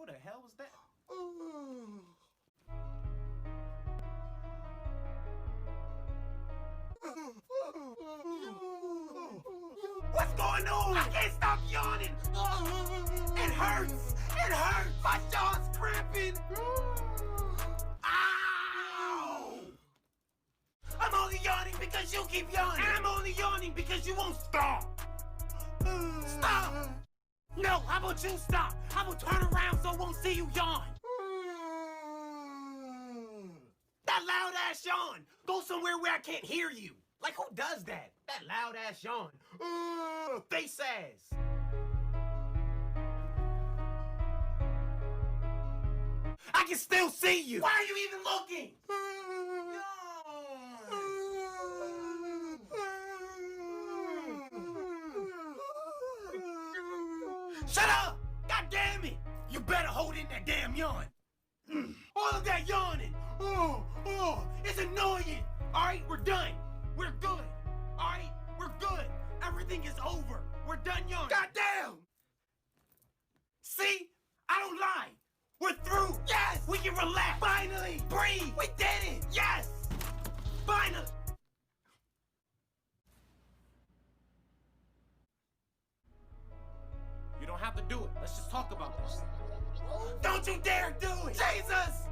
What the hell was that? What's going on? I can't stop yawning. It hurts. It hurts. My jaw's cramping. Ow! I'm only yawning because you keep yawning. And I'm only yawning because you won't stop. Stop! No, how about you stop? I will turn around so I won't see you yawn. That loud ass yawn. Go somewhere where I can't hear you. Like, who does that? That loud ass yawn. Face ass. I can still see you. Why are you even looking? Shut up! God damn it! You better hold in that damn yawn. All of that yawning. It's annoying. All right, we're done. We're good. All right, we're good. Everything is over. We're done yawning. God damn! See? I don't lie. We're through. Yes! We can relax. Finally! Breathe! We did it! Yes! Finally! You don't have to do it. Let's just talk about this. Don't you dare do it! Jesus!